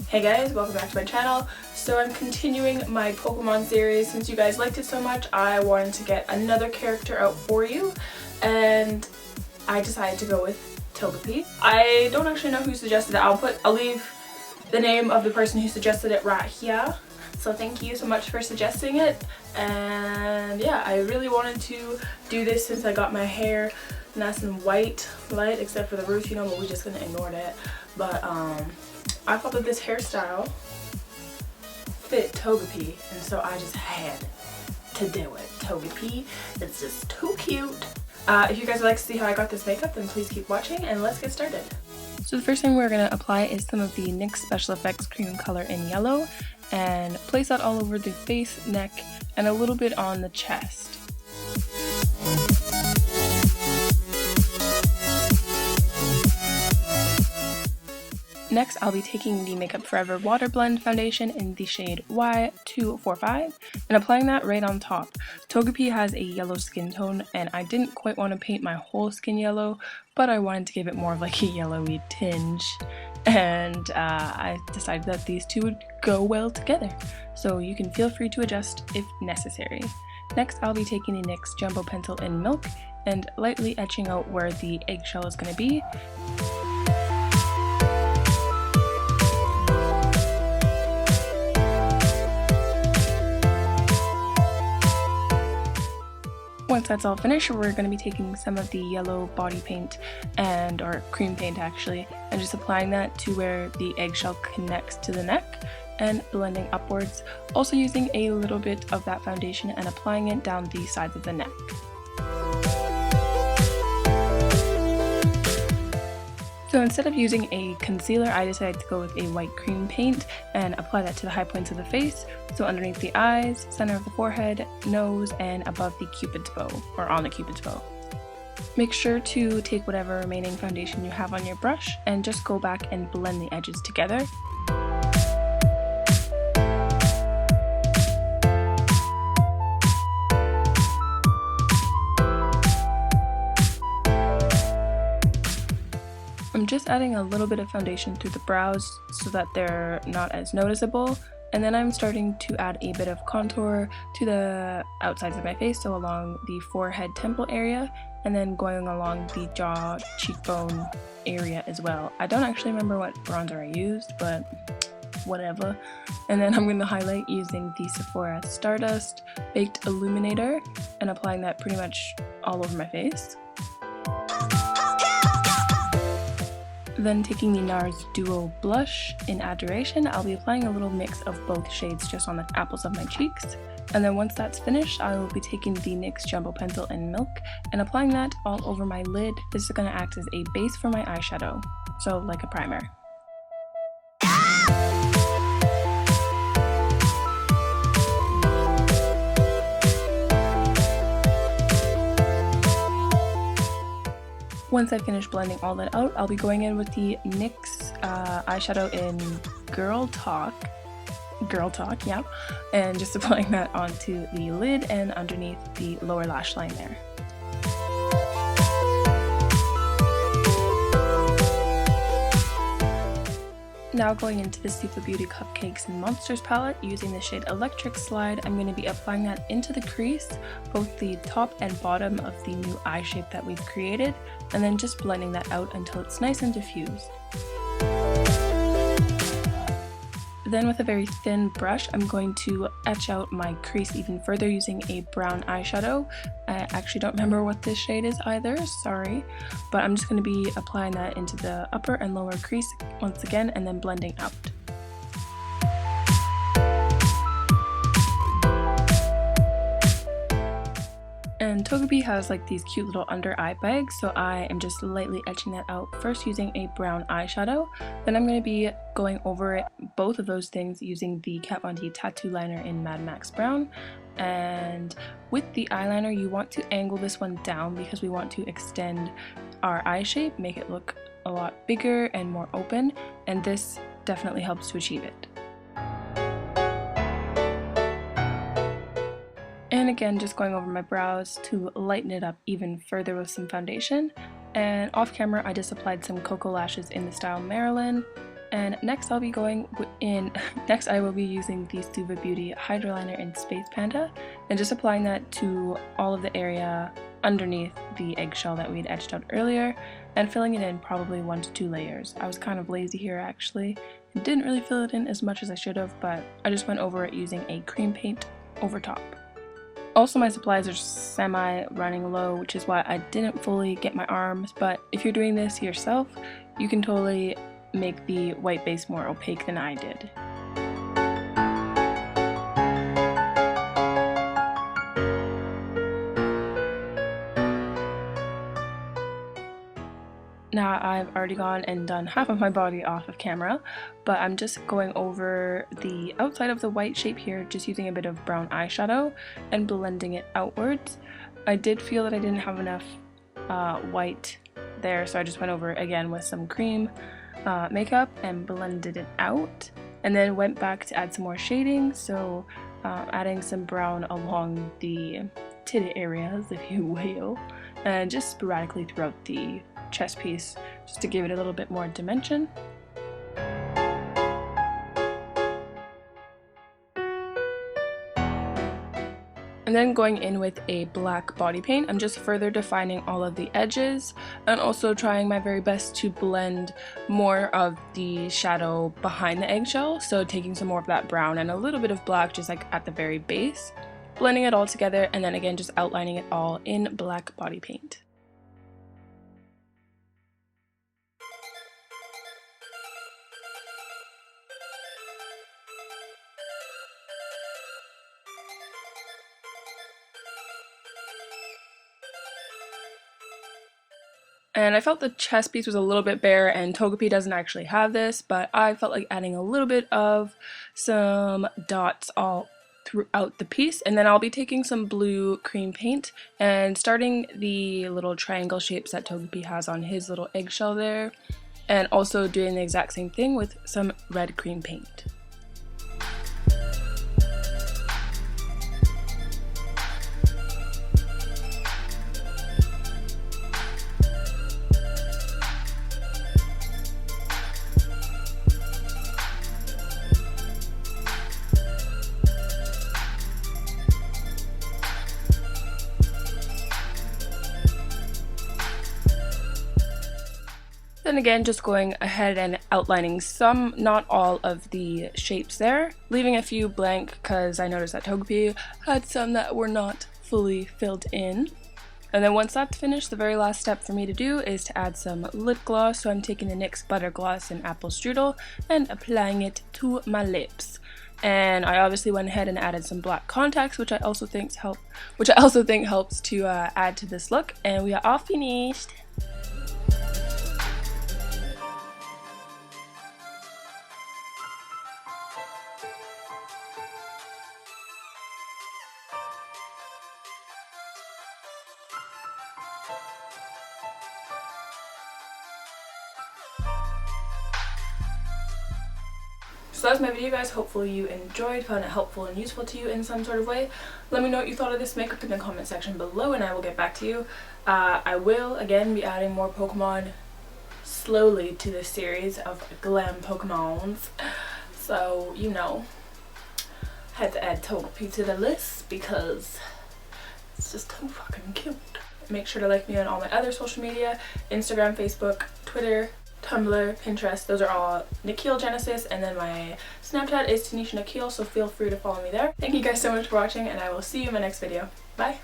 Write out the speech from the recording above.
Hey guys, welcome back to my channel. So I'm continuing my Pokemon series. Since you guys liked it so much, I wanted to get another character out for you, and I decided to go with Togepi. I don't actually know who suggested it. I'll leave the name of the person who suggested it right here. So thank you so much for suggesting it. And yeah, I really wanted to do this since I got my hair nice and white, light, except for the roots, you know, but we're just gonna ignore that. But I thought that this hairstyle fit Togepi, and so I just had to do it. Togepi, it's just too cute. If you guys would like to see how I got this makeup, then please keep watching and let's get started. So the first thing we're going to apply is some of the NYX Special Effects Cream Color in Yellow, and place that all over the face, neck, and a little bit on the chest. Next, I'll be taking the Makeup Forever Water Blend Foundation in the shade Y245 and applying that right on top. Togepi has a yellow skin tone, and I didn't quite want to paint my whole skin yellow, but I wanted to give it more of like a yellowy tinge, and I decided that these two would go well together, so you can feel free to adjust if necessary. Next, I'll be taking the NYX Jumbo Pencil in Milk and lightly etching out where the eggshell is going to be. Once that's all finished, we're going to be taking some of the yellow body paint or cream paint actually, and just applying that to where the eggshell connects to the neck and blending upwards, also using a little bit of that foundation and applying it down the sides of the neck. So instead of using a concealer, I decided to go with a white cream paint and apply that to the high points of the face, so underneath the eyes, center of the forehead, nose, and above the cupid's bow, or on the cupid's bow. Make sure to take whatever remaining foundation you have on your brush and just go back and blend the edges together. I'm just adding a little bit of foundation through the brows so that they're not as noticeable, and then I'm starting to add a bit of contour to the outsides of my face, so along the forehead temple area, and then going along the jaw cheekbone area as well. I don't actually remember what bronzer I used, but whatever. And then I'm going to highlight using the Sephora Stardust Baked Illuminator and applying that pretty much all over my face. Then taking the NARS Duo Blush in Adoration, I'll be applying a little mix of both shades just on the apples of my cheeks. And then once that's finished, I will be taking the NYX Jumbo Pencil in Milk and applying that all over my lid. This is going to act as a base for my eyeshadow, so like a primer. Once I finish blending all that out, I'll be going in with the NYX eyeshadow in Girl Talk, yeah, and just applying that onto the lid and underneath the lower lash line there. Now going into the Super Beauty Cupcakes and Monsters palette, using the shade Electric Slide, I'm going to be applying that into the crease, both the top and bottom of the new eye shape that we've created, and then just blending that out until it's nice and diffused. Then with a very thin brush, I'm going to etch out my crease even further using a brown eyeshadow. I actually don't remember what this shade is either, sorry, but I'm just going to be applying that into the upper and lower crease once again and then blending out. And Togepi has like these cute little under eye bags, so I am just lightly etching that out first using a brown eyeshadow. Then I'm going to be going over both of those things using the Kat Von D Tattoo Liner in Mad Max Brown. And with the eyeliner, you want to angle this one down because we want to extend our eye shape, make it look a lot bigger and more open, and this definitely helps to achieve it. And again, just going over my brows to lighten it up even further with some foundation. And off camera, I just applied some Cocoa Lashes in the style Marilyn. And next I'll be going in, next I will be using the Stuva Beauty Hydra Liner in Space Panda and just applying that to all of the area underneath the eggshell that we had etched out earlier and filling it in probably 1 to 2 layers. I was kind of lazy here actually and didn't really fill it in as much as I should have, but I just went over it using a cream paint over top. Also, my supplies are semi running low, which is why I didn't fully get my arms, but if you're doing this yourself, you can totally make the white base more opaque than I did. Now I've already gone and done half of my body off of camera, but I'm just going over the outside of the white shape here, just using a bit of brown eyeshadow and blending it outwards. I did feel that I didn't have enough white there, so I just went over again with some cream makeup and blended it out, and then went back to add some more shading, so adding some brown along the titty areas, if you will, and just sporadically throughout the chest piece just to give it a little bit more dimension. And then going in with a black body paint, I'm just further defining all of the edges and also trying my very best to blend more of the shadow behind the eggshell, so taking some more of that brown and a little bit of black just like at the very base, blending it all together, and then again just outlining it all in black body paint. And I felt the chest piece was a little bit bare, and Togepi doesn't actually have this, but I felt like adding a little bit of some dots all throughout the piece. And then I'll be taking some blue cream paint and starting the little triangle shapes that Togepi has on his little eggshell there, and also doing the exact same thing with some red cream paint. Then again, just going ahead and outlining some, not all of the shapes there, leaving a few blank because I noticed that Togepi had some that were not fully filled in. And then once that's finished, the very last step for me to do is to add some lip gloss. So I'm taking the NYX Butter Gloss in Apple Strudel and applying it to my lips. And I obviously went ahead and added some black contacts, which I also think helps to add to this look. And we are all finished. So that's my video, guys. Hopefully you enjoyed, found it helpful and useful to you in some sort of way. Let me know what you thought of this makeup in the comment section below and I will get back to you. I will again be adding more Pokemon slowly to this series of Glam Pokemons. So, you know, had to add Togepi to the list because it's just too fucking cute. Make sure to like me on all my other social media, Instagram, Facebook, Twitter, Tumblr, Pinterest. Those are all nickeil Genesis, and then my Snapchat is tanisha.nickeil, so feel free to follow me there. Thank you guys so much for watching, and I will see you in my next video. Bye!